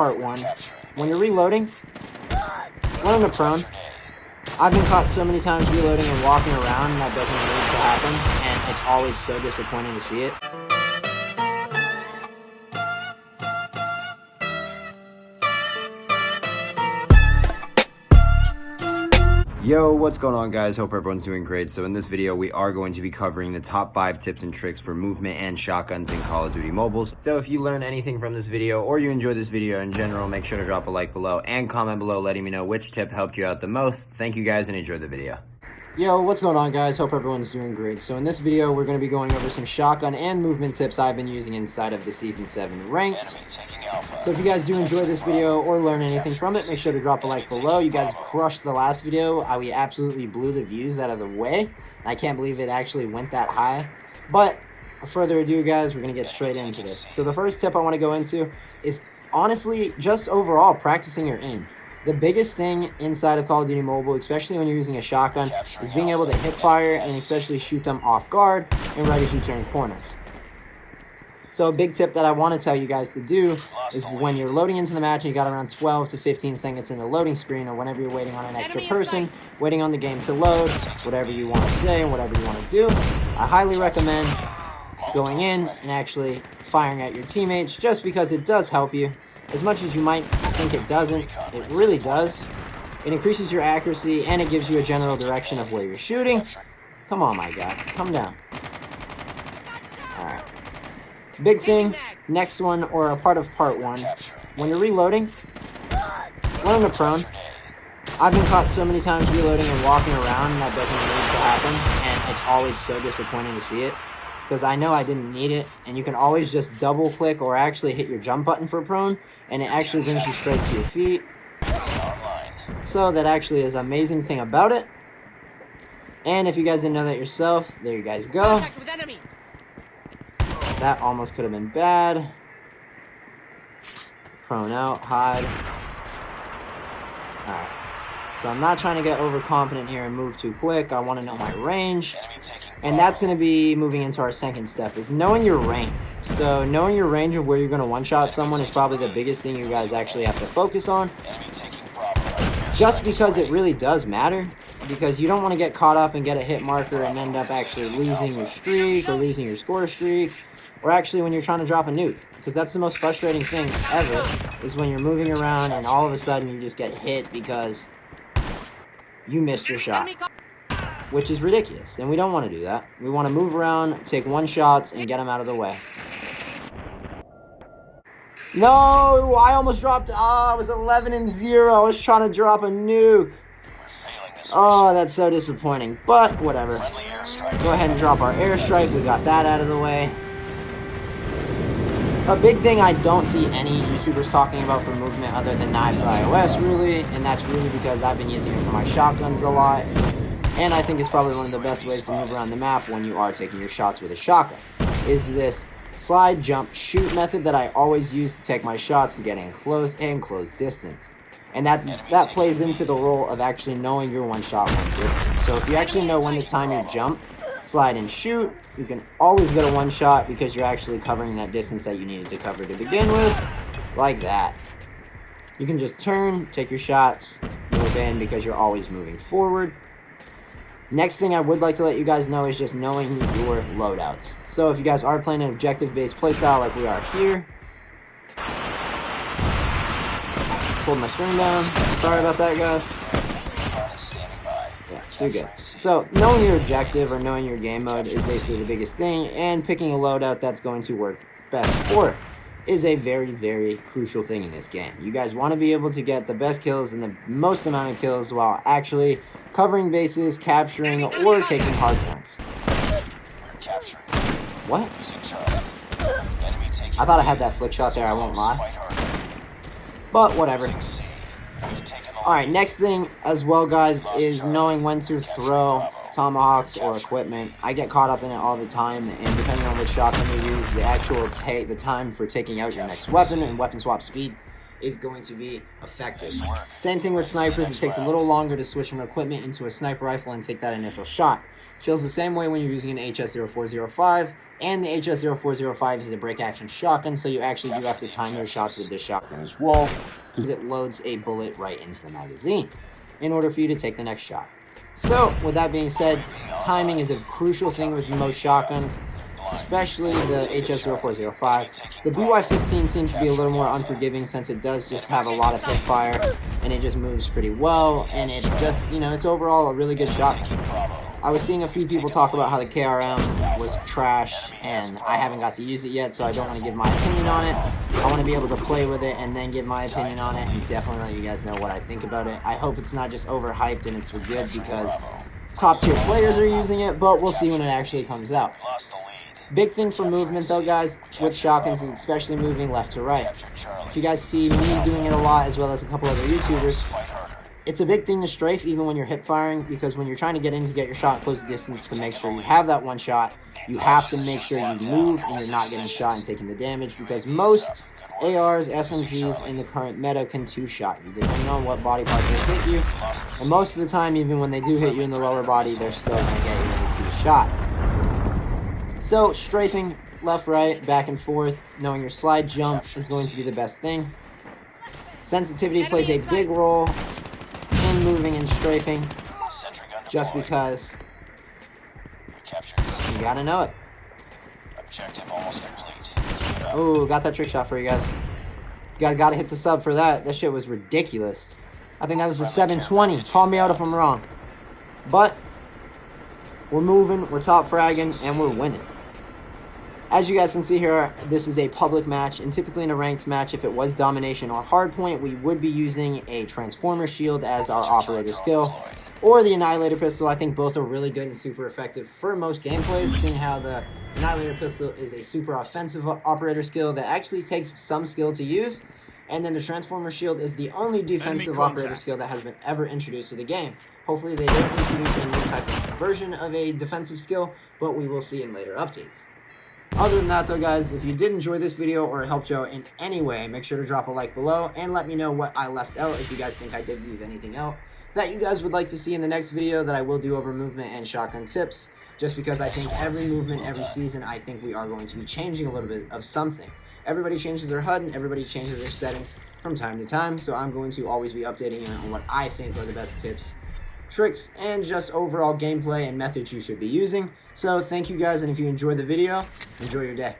part 1. When you're reloading, learn to prone. I've been caught so many times reloading and walking around, and that doesn't need to happen, and it's always so disappointing to see it. Yo, what's going on, guys? Hope everyone's doing great. So in this video, we are going to be covering the top 5 tips and tricks for movement and shotguns in Call of Duty mobiles. So if you learn anything from this video or you enjoy this video in general, make sure to drop a like below and comment below letting me know which tip helped you out the most. Thank you guys and enjoy the video. Yo, what's going on, guys? Hope everyone's doing great. So in this video, we're going to be going over some shotgun and movement tips I've been using inside of the Season 7 ranked. So if you guys do enjoy this video or learn anything from it, make sure to drop a like below. You guys crushed the last video. We absolutely blew the views out of the way. I can't believe it actually went that high. But without further ado, guys, we're going to get straight into this. So the first tip I want to go into is honestly just overall practicing your aim. The biggest thing inside of Call of Duty Mobile, especially when you're using a shotgun, is being able to hip fire and especially shoot them off guard and right as you turn corners. So a big tip that I want to tell you guys to do is when you're loading into the match and you got around 12 to 15 seconds in the loading screen, or whenever you're waiting on an extra person, waiting on the game to load, whatever you want to say and whatever you want to do, I highly recommend going in and actually firing at your teammates, just because it does help you. As much as you might think it doesn't, it really does. It increases your accuracy and it gives you a general direction of where you're shooting. Come on, my guy. Come down. Alright. Big thing, next one, or a part of part 1. When you're reloading, learn to prone. I've been caught so many times reloading and walking around, and that doesn't need to happen, and it's always so disappointing to see it. Because I know I didn't need it, and you can always just double click or actually hit your jump button for prone, and it actually brings you straight to your feet. So that actually is an amazing thing about it. And if you guys didn't know that yourself, there you guys go. That almost could have been bad. Prone out, hide. Alright. So I'm not trying to get overconfident here and move too quick. I want to know my range. And that's going to be moving into our second step, is knowing your range. So knowing your range of where you're going to one-shot someone is probably the biggest thing you guys actually have to focus on. Just because it really does matter. Because you don't want to get caught up and get a hit marker and end up actually losing your streak or losing your score streak. Or actually when you're trying to drop a nuke. Because that's the most frustrating thing ever, is when you're moving around and all of a sudden you just get hit because you missed your shot. Which is ridiculous, and we don't want to do that. We want to move around, take one shots, and get them out of the way. No! I almost dropped... I was 11-0. I was trying to drop a nuke. Oh, that's so disappointing. But, whatever. Go ahead and drop our airstrike. We got that out of the way. A big thing I don't see any YouTubers talking about for movement other than Knives iOS, really. And that's really because I've been using it for my shotguns a lot. And I think it's probably one of the best ways to move around the map when you are taking your shots with a shotgun, is this slide, jump, shoot method that I always use to take my shots to get in close and close distance. And that plays into the role of actually knowing your one shot, one distance. So if you actually know when to time your jump, slide, and shoot, you can always get a one shot because you're actually covering that distance that you needed to cover to begin with, like that. You can just turn, take your shots, move in because you're always moving forward. Next thing I would like to let you guys know is just knowing your loadouts. So if you guys are playing an objective-based playstyle like we are here. Pulled my screen down. Sorry about that, guys. Yeah, too good. So knowing your objective or knowing your game mode is basically the biggest thing, and picking a loadout that's going to work best for it is a very, very crucial thing in this game. You guys want to be able to get the best kills and the most amount of kills while actually covering bases, capturing, or taking hard points. What? I thought I had that flick shot there, I won't lie. But whatever. Alright, next thing as well, guys, is knowing when to throw Tomahawks or equipment. I get caught up in it all the time, and depending on which shotgun you use, the actual the time for taking out your next weapon and weapon swap speed is going to be effective. Same thing with snipers. It takes a little longer to switch from equipment into a sniper rifle and take that initial shot. Feels the same way when you're using an HS-0405, and the HS-0405 is a break action shotgun, so you actually do have to time your shots with this shotgun as well, because it loads a bullet right into the magazine in order for you to take the next shot. So, with that being said, timing is a crucial thing with most shotguns, especially the HS-0405. The BY-15 seems to be a little more unforgiving since it does just have a lot of hip fire, and it just moves pretty well, and it just, you know, it's overall a really good shotgun. I was seeing a few people talk about how the KRM was trash, and I haven't got to use it yet, so I don't want to give my opinion on it. I want to be able to play with it and then give my opinion on it, and definitely let you guys know what I think about it. I hope it's not just overhyped and it's good because top tier players are using it, but we'll see when it actually comes out. Big thing for movement though, guys, with shotguns, especially moving left to right. If you guys see me doing it a lot, as well as a couple other YouTubers, it's a big thing to strafe even when you're hip firing, because when you're trying to get in to get your shot close distance to make sure you have that one shot, you have to make sure you move and you're not getting shot and taking the damage, because most ARs, SMGs in the current meta can two-shot you, depending on what body part they hit you. And most of the time, even when they do hit you in the lower body, they're still going to get you with a two-shot. So, strafing left, right, back and forth, knowing your slide jump is going to be the best thing. Sensitivity plays a big role in moving and strafing, just because you gotta know it. Oh, got that trick shot for you guys. You guys gotta hit the sub for that. That shit was ridiculous. I think that was a 720. Call me out if I'm wrong. But we're moving, we're top fragging, and we're winning. As you guys can see here, this is a public match, and typically in a ranked match, if it was domination or hardpoint, we would be using a transformer shield as our operator skill, or the annihilator pistol. I think both are really good and super effective for most gameplays, seeing how the annihilator pistol is a super offensive operator skill that actually takes some skill to use, and then the transformer shield is the only defensive operator skill that has been ever introduced to the game. Hopefully they don't introduce a new type of version of a defensive skill, but we will see in later updates. Other than that though, guys, if you did enjoy this video or it helped you out in any way, make sure to drop a like below and let me know what I left out, if you guys think I did leave anything out that you guys would like to see in the next video that I will do over movement and shotgun tips, just because I think every movement, every season, I think we are going to be changing a little bit of something. Everybody changes their HUD and everybody changes their settings from time to time, so I'm going to always be updating you on what I think are the best tips, tricks, and just overall gameplay and methods you should be using. So thank you guys, and if you enjoyed the video, enjoy your day.